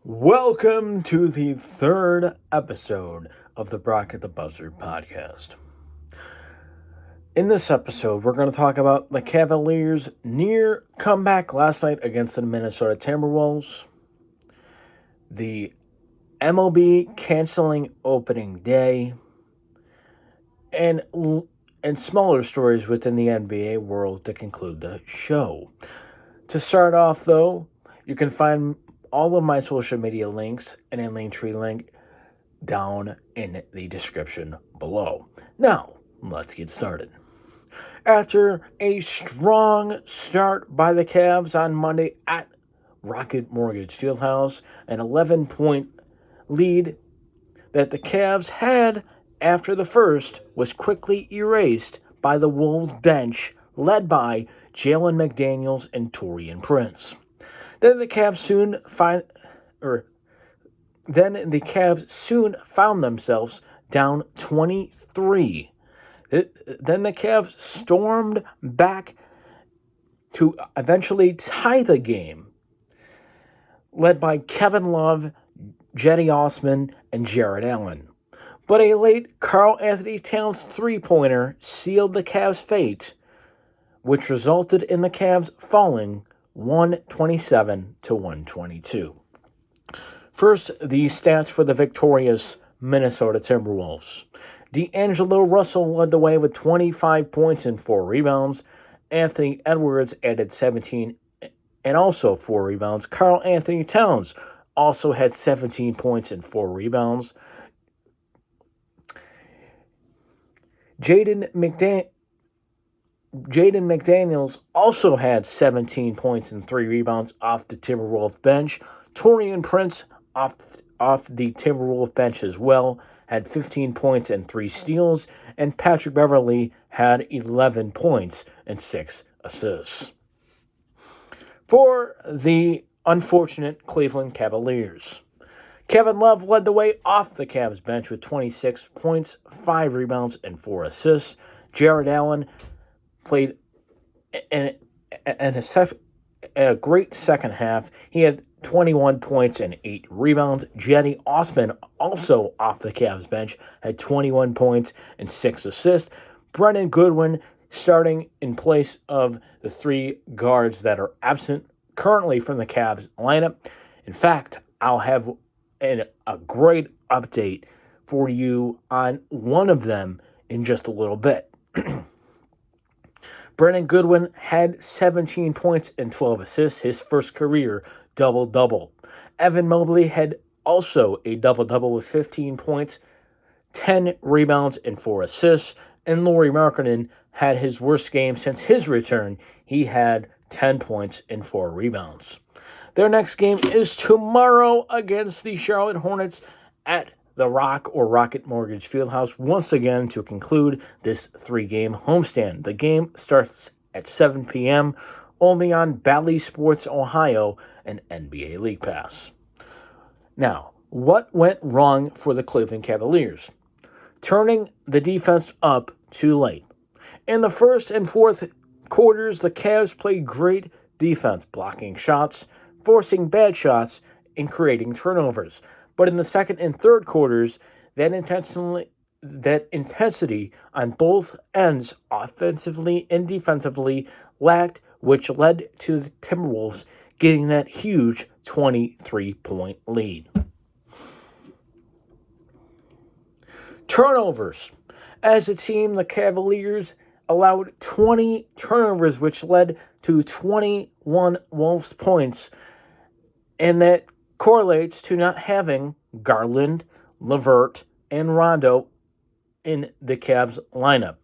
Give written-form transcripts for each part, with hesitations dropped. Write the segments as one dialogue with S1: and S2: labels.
S1: Welcome to the third episode of the Brock at the Buzzer podcast. In this episode, we're going to talk about the Cavaliers' near comeback last night against the Minnesota Timberwolves, the MLB canceling opening day, and smaller stories within the NBA world to conclude the show. To start off, though, you can find all of my social media links and a Linktree link down in the description below. Now, let's get started. After a strong start by the Cavs on Monday at Rocket Mortgage Fieldhouse, an 11-point lead that the Cavs had after the first was quickly erased by the Wolves bench led by Jalen McDaniels and Taurean Prince. Then the Cavs soon found themselves down 23. Then the Cavs stormed back to eventually tie the game, led by Kevin Love, Cedi Osman, and Jarrett Allen. But a late Karl Anthony Towns three-pointer sealed the Cavs' fate, which resulted in the Cavs falling 127 to 122. First, the stats for the victorious Minnesota Timberwolves. D'Angelo Russell led the way with 25 points and 4 rebounds. Anthony Edwards added 17 and also 4 rebounds. Karl Anthony Towns also had 17 points and 4 rebounds. Jaden McDaniels also had 17 points and 3 rebounds off the Timberwolves bench. Taurean Prince off the Timberwolves bench as well had 15 points and 3 steals, and Patrick Beverley had 11 points and 6 assists. For the unfortunate Cleveland Cavaliers, Kevin Love led the way off the Cavs bench with 26 points, 5 rebounds, and 4 assists. Jarrett Allen played in a great second half. He had 21 points and 8 rebounds. Cedi Osman, also off the Cavs bench, had 21 points and 6 assists. Brendan Goodwin starting in place of the 3 guards that are absent currently from the Cavs lineup. In fact, I'll have a great update for you on one of them in just a little bit. Brendan Goodwin had 17 points and 12 assists, his first career double-double. Evan Mobley had also a double-double with 15 points, 10 rebounds, and 4 assists. And Lauri Markkanen had his worst game since his return. He had 10 points and 4 rebounds. Their next game is tomorrow against the Charlotte Hornets at the Rocket Mortgage Fieldhouse once again to conclude this 3-game homestand. The game starts at 7 p.m. only on Bally Sports Ohio and NBA League Pass. Now, what went wrong for the Cleveland Cavaliers? Turning the defense up too late. In the first and fourth quarters, the Cavs played great defense, blocking shots, forcing bad shots, and creating turnovers. But in the second and third quarters, that intensity on both ends, offensively and defensively, lacked, which led to the Timberwolves getting that huge 23-point lead. Turnovers. As a team, the Cavaliers allowed 20 turnovers, which led to 21 Wolves points, and that correlates to not having Garland, LeVert, and Rondo in the Cavs lineup.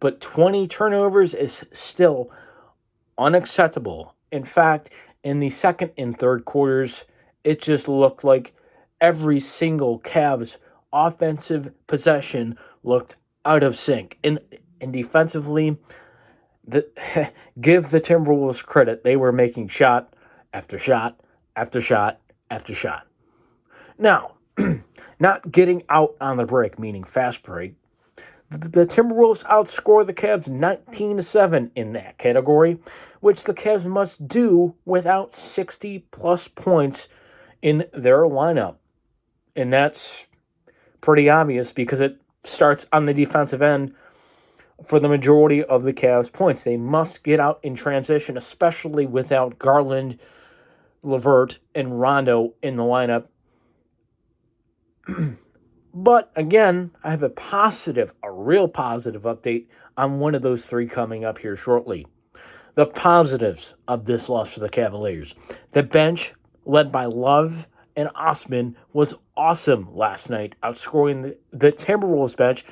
S1: But 20 turnovers is still unacceptable. In fact, in the second and third quarters, it just looked like every single Cavs offensive possession looked out of sync. And defensively, give the Timberwolves credit. They were making shot after shot after shot after shot. Now, not getting out on the break, meaning fast break, the Timberwolves outscored the Cavs 19-7 in that category, which the Cavs must do without 60-plus points in their lineup. And that's pretty obvious because it starts on the defensive end for the majority of the Cavs' points. They must get out in transition, especially without Garland, LeVert, and Rondo in the lineup. But again, I have a real positive update on one of those three coming up here shortly. The positives of this loss for the Cavaliers. The bench, led by Love and Osman, was awesome last night, outscoring the Timberwolves bench,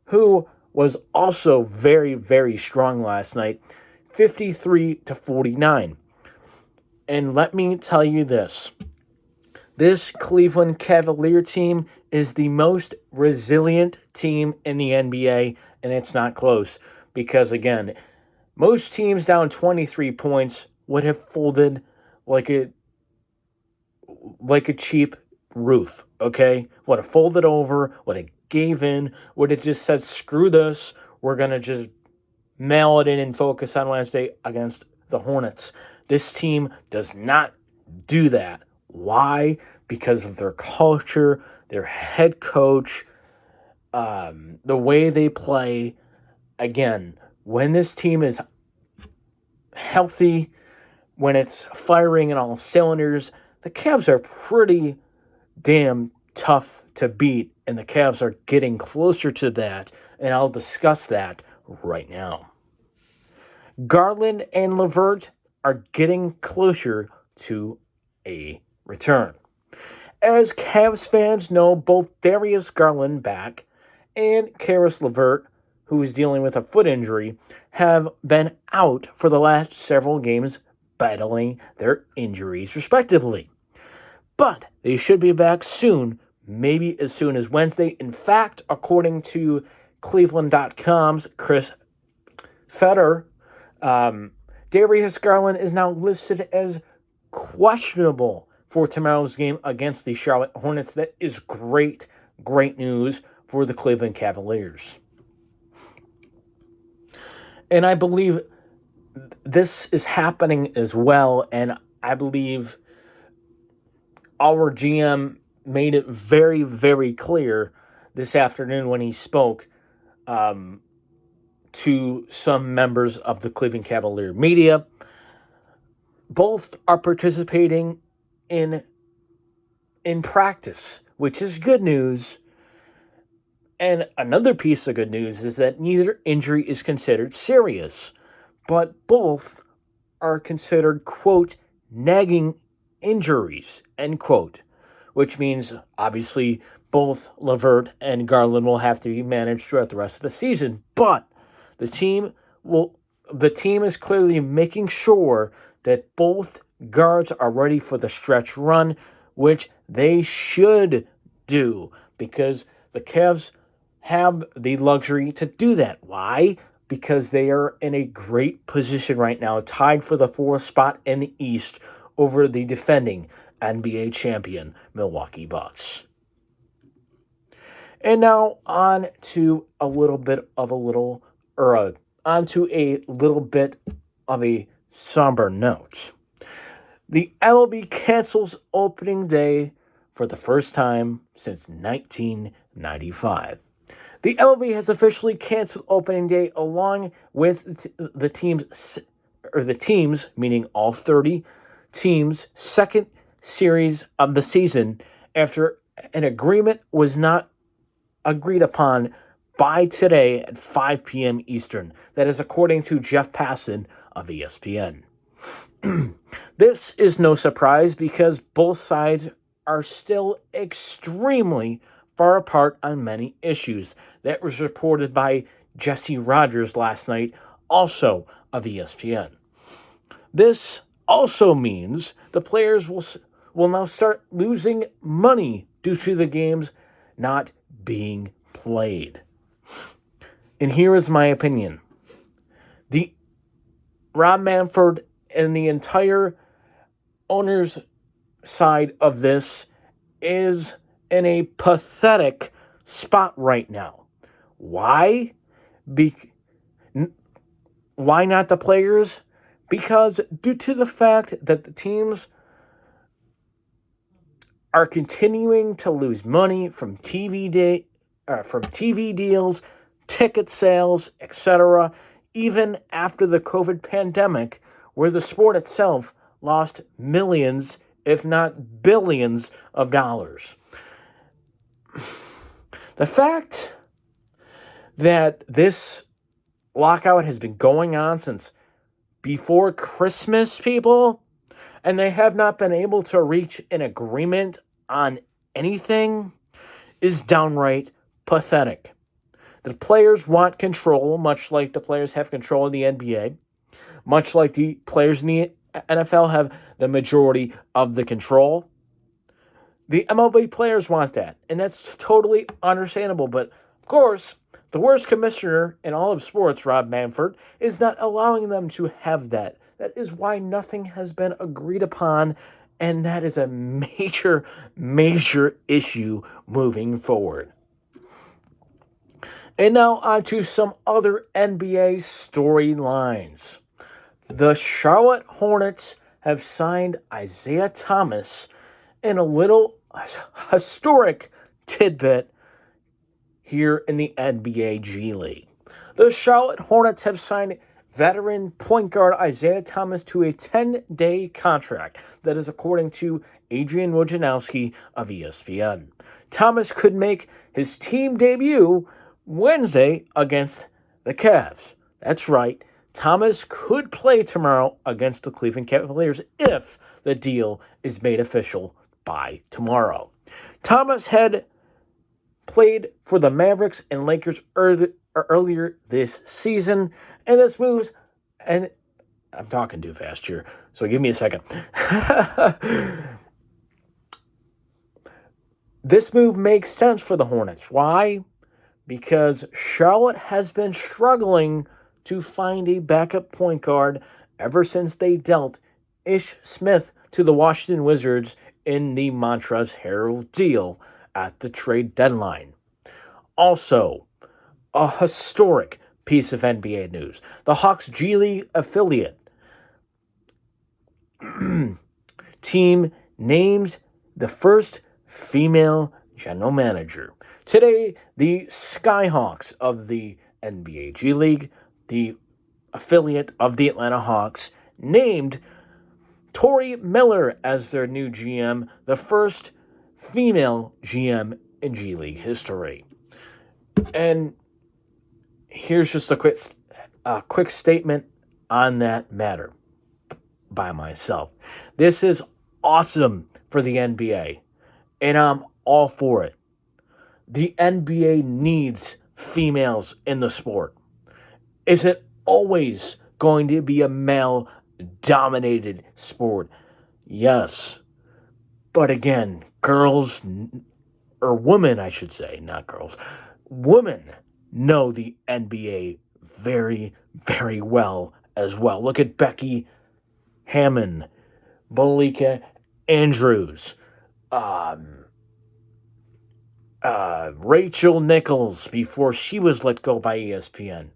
S1: who was also very, very strong last night, 53-49. And let me tell you this. This Cleveland Cavalier team is the most resilient team in the NBA, and it's not close. Because, again, most teams down 23 points would have folded like a cheap roof, okay? Would have folded over, would have gave in, would have just said, screw this, we're going to just mail it in and focus on Wednesday against the Hornets. This team does not do that. Why? Because of their culture, their head coach, the way they play. Again, when this team is healthy, when it's firing in all cylinders, the Cavs are pretty damn tough to beat, and the Cavs are getting closer to that, and I'll discuss that right now. Garland and LeVert are getting closer to a return. As Cavs fans know, both Darius Garland back and Caris LeVert, who is dealing with a foot injury, have been out for the last several games battling their injuries respectively. But they should be back soon, maybe as soon as Wednesday. In fact, according to Cleveland.com's Chris Feder, Darius Garland is now listed as questionable for tomorrow's game against the Charlotte Hornets. That is great news for the Cleveland Cavaliers. And I believe this is happening as well, and I believe our GM made it very, very clear this afternoon when he spoke to some members of the Cleveland Cavalier media. Both are participating in practice, which is good news. And another piece of good news is that neither injury is considered serious, but both are considered, quote, nagging injuries, end quote, which means obviously both LeVert and Garland will have to be managed throughout the rest of the season. But the team is clearly making sure that both guards are ready for the stretch run, which they should do, because the Cavs have the luxury to do that. Why? Because they are in a great position right now, tied for the 4th spot in the East over the defending NBA champion Milwaukee Bucks. And now on to a little bit of a somber note. The MLB cancels opening day for the first time since 1995. The MLB has officially canceled opening day along with the teams, meaning all 30 teams' second series of the season after an agreement was not agreed upon by today at 5 p.m. Eastern. That is according to Jeff Passan of ESPN. This is no surprise because both sides are still extremely far apart on many issues. That was reported by Jesse Rogers last night, also of ESPN. This also means the players will now start losing money due to the games not being played. And here is my opinion. The Rob Manfred and the entire owner's side of this is in a pathetic spot right now. Why? Why not the players? Because due to the fact that the teams are continuing to lose money from TV deals, ticket sales, etc., even after the COVID pandemic, where the sport itself lost millions, if not billions, of dollars. The fact that this lockout has been going on since before Christmas, people, and they have not been able to reach an agreement on anything, is downright pathetic. The players want control, much like the players have control in the NBA, much like the players in the NFL have the majority of the control. The MLB players want that, and that's totally understandable. But, of course, the worst commissioner in all of sports, Rob Manfred, is not allowing them to have that. That is why nothing has been agreed upon, and that is a major, major issue moving forward. And now on to some other NBA storylines. The Charlotte Hornets have signed Isaiah Thomas in a little historic tidbit here in the NBA G League. The Charlotte Hornets have signed veteran point guard Isaiah Thomas to a 10-day contract. That is according to Adrian Wojnarowski of ESPN. Thomas could make his team debut Wednesday against the Cavs. That's right. Thomas could play tomorrow against the Cleveland Cavaliers if the deal is made official by tomorrow. Thomas had played for the Mavericks and Lakers earlier this season, and this moves, and I'm talking too fast here, so give me a second. This move makes sense for the Hornets. Why? Because Charlotte has been struggling to find a backup point guard ever since they dealt Ish Smith to the Washington Wizards in the Montrezl Harrell deal at the trade deadline. Also, a historic piece of NBA news. The Hawks G League affiliate team names the first female general manager. Today, the Skyhawks of the NBA G League, the affiliate of the Atlanta Hawks, named Tori Miller as their new GM, the first female GM in G League history. And here's just a quick statement on that matter by myself. This is awesome for the NBA, and I'm all for it. The NBA needs females in the sport. Is it always going to be a male-dominated sport? Yes. But again, girls, or women, I should say, not girls, women know the NBA very, very well as well. Look at Becky Hammon, Malika Andrews, Rachel Nichols before she was let go by ESPN.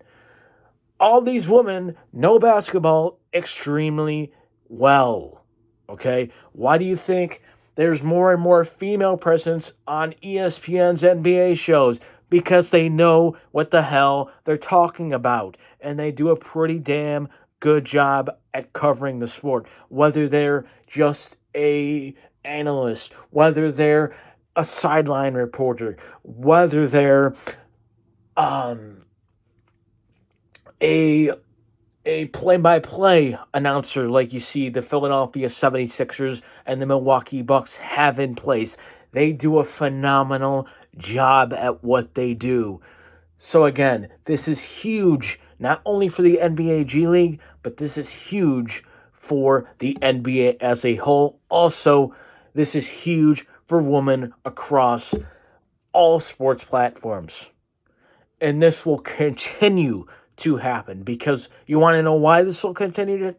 S1: All these women know basketball extremely well. Okay? Why do you think there's more and more female presence on ESPN's NBA shows? Because they know what the hell they're talking about. And they do a pretty damn good job at covering the sport. Whether they're just a analyst, whether they're a sideline reporter, whether they're a play-by-play announcer like you see the Philadelphia 76ers and the Milwaukee Bucks have in place. They do a phenomenal job at what they do. So again, this is huge, not only for the NBA G League, but this is huge for the NBA as a whole. Also, this is huge for women across all sports platforms. And this will continue to happen, because you want to know why this will continue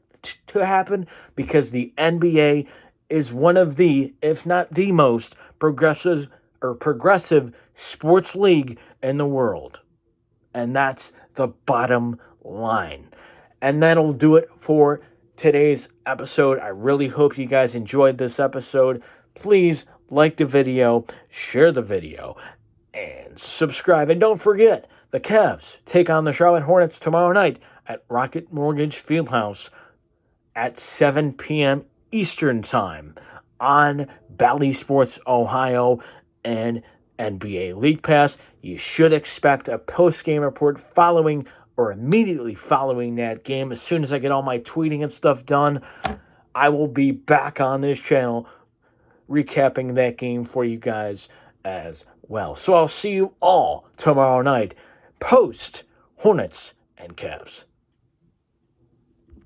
S1: to happen? Because the NBA is one of the, if not the most progressive sports league in the world. And that's the bottom line. And that'll do it for today's episode. I really hope you guys enjoyed this episode. Please like the video, share the video, and subscribe. And don't forget, the Cavs take on the Charlotte Hornets tomorrow night at Rocket Mortgage Fieldhouse at 7 p.m. Eastern Time on Bally Sports Ohio and NBA League Pass. You should expect a post-game report following or immediately following that game. As soon as I get all my tweeting and stuff done, I will be back on this channel recapping that game for you guys as well. So I'll see you all tomorrow night, post Hornets and Cavs.